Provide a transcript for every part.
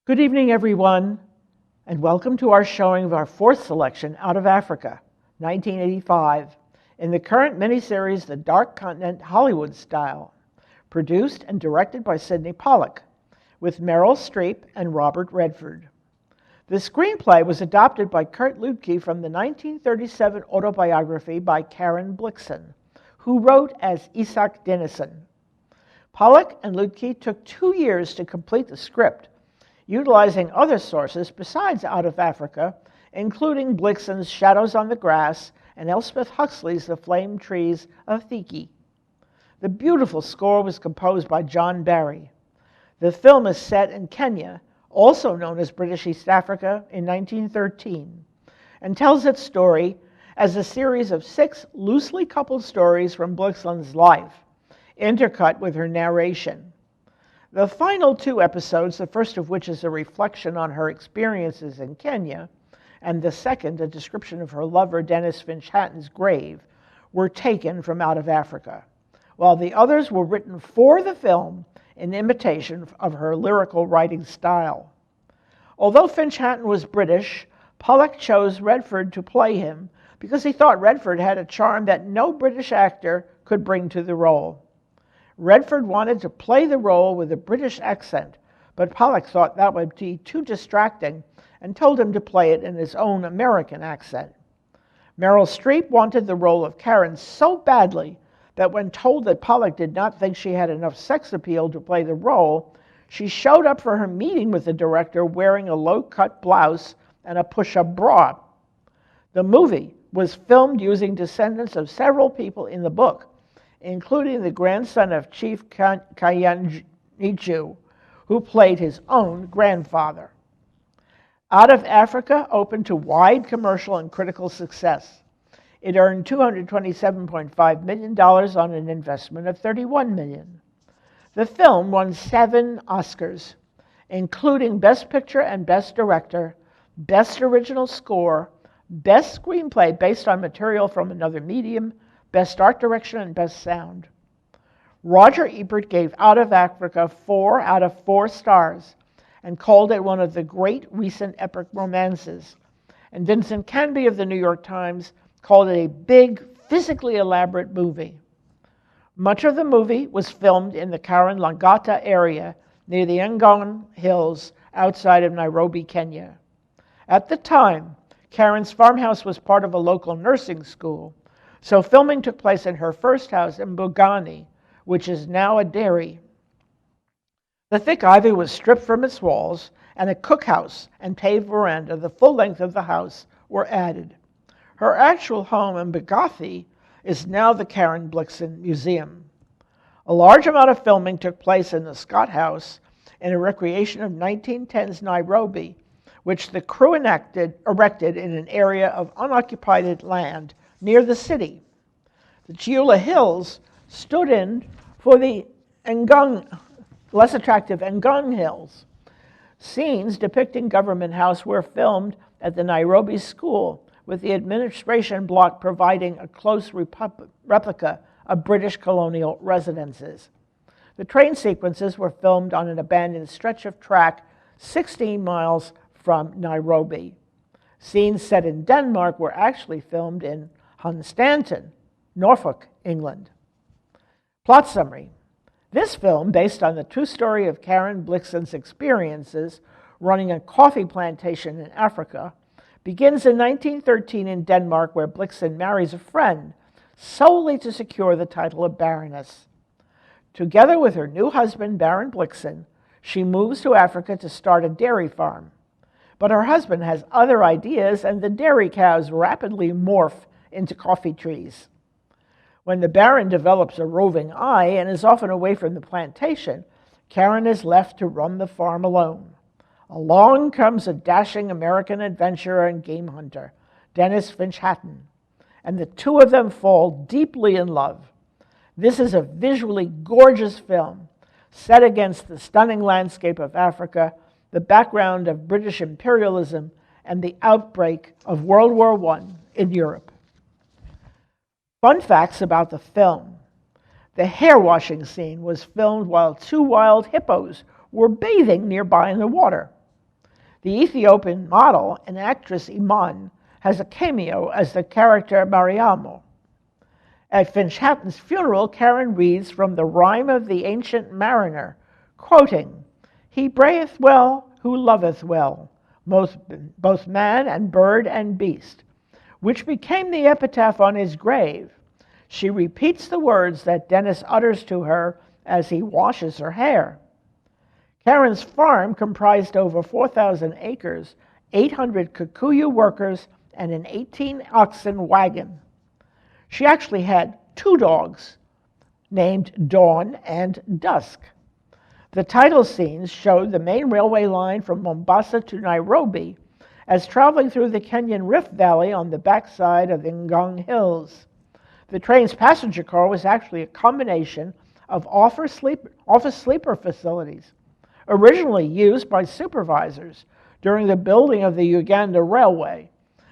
Good evening, everyone, and welcome to our showing of our fourth selection, Out of Africa, 1985, in the current miniseries, The Dark Continent Hollywood Style, produced and directed by Sydney Pollack, with Meryl Streep and Robert Redford. The screenplay was adopted by Kurt Luedtke from the 1937 autobiography by Karen Blixen, who wrote as Isak Dinesen. Pollack and Luedtke took 2 years to complete the script, utilizing other sources besides Out of Africa, including Blixen's Shadows on the Grass and Elspeth Huxley's The Flame Trees of Thiki. The beautiful score was composed by John Barry. The film is set in Kenya, also known as British East Africa, in 1913, and tells its story as a series of 6 loosely coupled stories from Blixen's life, intercut with her narration. The final 2 episodes, the first of which is a reflection on her experiences in Kenya, and the second a description of her lover Dennis Finch Hatton's grave, were taken from Out of Africa, while the others were written for the film in imitation of her lyrical writing style. Although Finch Hatton was British, Pollack chose Redford to play him because he thought Redford had a charm that no British actor could bring to the role. Redford wanted to play the role with a British accent, but Pollack thought that would be too distracting and told him to play it in his own American accent. Meryl Streep wanted the role of Karen so badly that when told that Pollack did not think she had enough sex appeal to play the role, she showed up for her meeting with the director wearing a low-cut blouse and a push-up bra. The movie was filmed using descendants of several people in the book, including the grandson of Chief Kayanichu, who played his own grandfather. Out of Africa opened to wide commercial and critical success. It earned $227.5 million on an investment of $31 million. The film won 7 Oscars, including Best Picture and Best Director, Best Original Score, Best Screenplay based on material from another medium, Best Art Direction, and Best Sound. Roger Ebert gave Out of Africa 4 out of 4 stars and called it one of the great recent epic romances. And Vincent Canby of the New York Times called it a big, physically elaborate movie. Much of the movie was filmed in the Karen Langata area near the Ngong Hills outside of Nairobi, Kenya. At the time, Karen's farmhouse was part of a local nursing school, so filming took place in her first house in Bugani, which is now a dairy. The thick ivy was stripped from its walls, and a cookhouse and paved veranda the full length of the house were added. Her actual home in Bagathi is now the Karen Blixen Museum. A large amount of filming took place in the Scott House in a recreation of 1910s Nairobi, which the crew erected in an area of unoccupied land near the city. The Chiula Hills stood in for the less attractive Ngong Hills. Scenes depicting Government House were filmed at the Nairobi School, with the administration block providing a close replica of British colonial residences. The train sequences were filmed on an abandoned stretch of track 16 miles from Nairobi. Scenes set in Denmark were actually filmed in Hunstanton, Norfolk, England. Plot summary. This film, based on the true story of Karen Blixen's experiences running a coffee plantation in Africa, begins in 1913 in Denmark, where Blixen marries a friend solely to secure the title of Baroness. Together with her new husband, Baron Blixen, she moves to Africa to start a dairy farm. But her husband has other ideas, and the dairy cows rapidly morph into coffee trees. When the Baron develops a roving eye and is often away from the plantation, Karen is left to run the farm alone. Along comes a dashing American adventurer and game hunter, Dennis Finch Hatton, and the two of them fall deeply in love. This is a visually gorgeous film, set against the stunning landscape of Africa, the background of British imperialism, and the outbreak of World War I in Europe. Fun facts about the film. The hair washing scene was filmed while 2 wild hippos were bathing nearby in the water. The Ethiopian model and actress Iman has a cameo as the character Mariamo. At Finch-Hatton's funeral, Karen reads from the Rime of the Ancient Mariner, quoting, "He brayeth well who loveth well, both man and bird and beast," which became the epitaph on his grave. She repeats the words that Dennis utters to her as he washes her hair. Karen's farm comprised over 4,000 acres, 800 Kikuyu workers, and an 18-oxen wagon. She actually had 2 dogs named Dawn and Dusk. The title scenes showed the main railway line from Mombasa to Nairobi as traveling through the Kenyan Rift Valley on the backside of the Ngong Hills. The train's passenger car was actually a combination of office sleeper facilities, originally used by supervisors during the building of the Uganda Railway,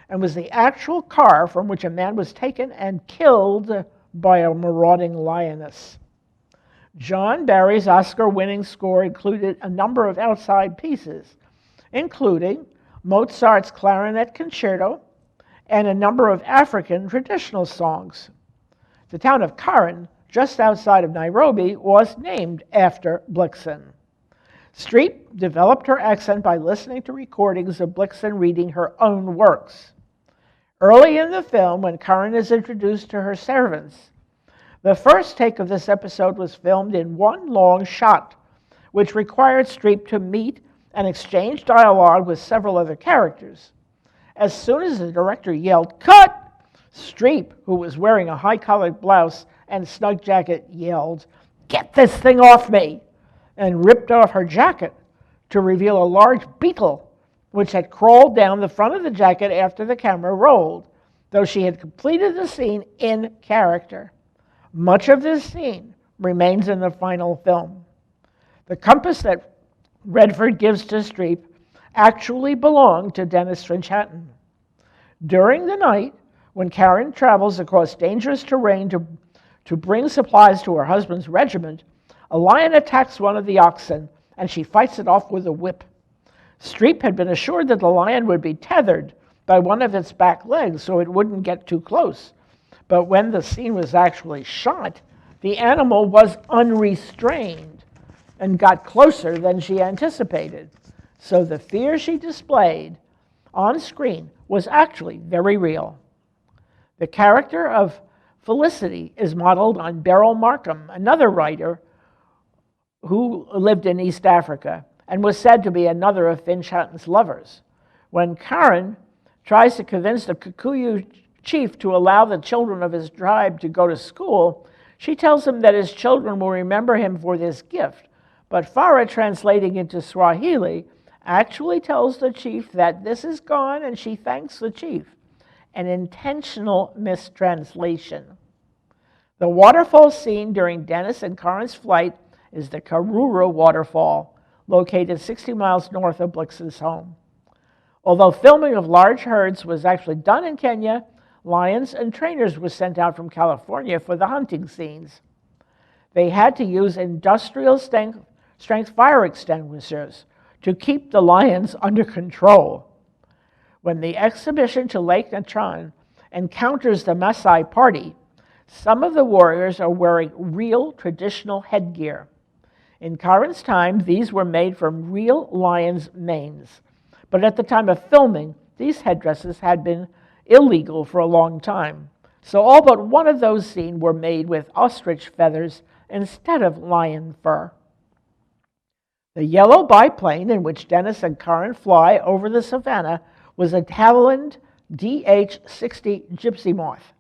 and was the actual car from which a man was taken and killed by a marauding lioness. John Barry's Oscar-winning score included a number of outside pieces, including Mozart's Clarinet Concerto and a number of African traditional songs. The town of Karen, just outside of Nairobi, was named after Blixen. Streep developed her accent by listening to recordings of Blixen reading her own works. Early in the film, when Karen is introduced to her servants, the first take of this episode was filmed in one long shot, which required Streep to meet and exchange dialogue with several other characters. As soon as the director yelled, "Cut!" Streep, who was wearing a high-collared blouse and snug jacket, yelled, "Get this thing off me!" and ripped off her jacket to reveal a large beetle which had crawled down the front of the jacket after the camera rolled, though she had completed the scene in character. Much of this scene remains in the final film. The compass that Redford gives to Streep actually belonged to Dennis Finch-Hatton. During the night, when Karen travels across dangerous terrain to bring supplies to her husband's regiment, a lion attacks one of the oxen, and she fights it off with a whip. Streep had been assured that the lion would be tethered by one of its back legs so it wouldn't get too close. But when the scene was actually shot, the animal was unrestrained and got closer than she anticipated. So the fear she displayed on screen was actually very real. The character of Felicity is modeled on Beryl Markham, another writer who lived in East Africa and was said to be another of Finch-Hatton's lovers. When Karen tries to convince the Kikuyu chief to allow the children of his tribe to go to school, she tells him that his children will remember him for this gift. But Farah, translating into Swahili, actually tells the chief that this is gone, and she thanks the chief. An intentional mistranslation. The waterfall scene during Dennis and Karen's flight is the Karura Waterfall, located 60 miles north of Blixen's home. Although filming of large herds was actually done in Kenya, lions and trainers were sent out from California for the hunting scenes. They had to use industrial strength fire extinguishers to keep the lions under control. When the exhibition to Lake Natron encounters the Maasai party, some of the warriors are wearing real traditional headgear. In Karen's time, these were made from real lions' manes. But at the time of filming, these headdresses had been illegal for a long time. So all but one of those seen were made with ostrich feathers instead of lion fur. The yellow biplane in which Dennis and Karen fly over the savannah was a Havilland DH-60 Gypsy Moth.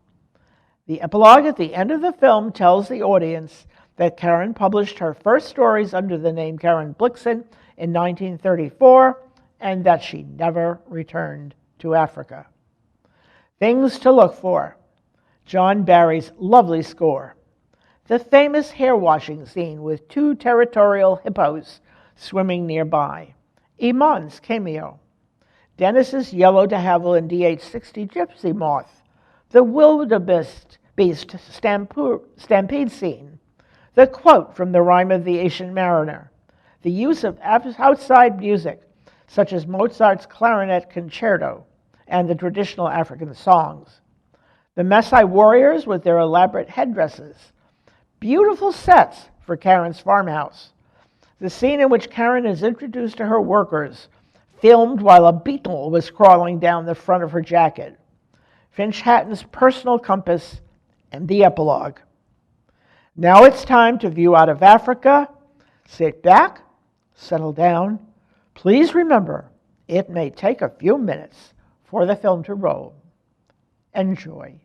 The epilogue at the end of the film tells the audience that Karen published her first stories under the name Karen Blixen in 1934, and that she never returned to Africa. Things to look for. John Barry's lovely score. The famous hair-washing scene with 2 territorial hippos swimming nearby. Iman's cameo. Dennis's yellow de Havilland DH-60 Gypsy Moth. The wildebeest stampede scene. The quote from the Rime of the Ancient Mariner. The use of outside music, such as Mozart's clarinet concerto and the traditional African songs. The Maasai warriors with their elaborate headdresses. Beautiful sets for Karen's farmhouse. The scene in which Karen is introduced to her workers, filmed while a beetle was crawling down the front of her jacket. Finch Hatton's personal compass, and the epilogue. Now it's time to view Out of Africa. Sit back, settle down. Please remember, it may take a few minutes for the film to roll. Enjoy.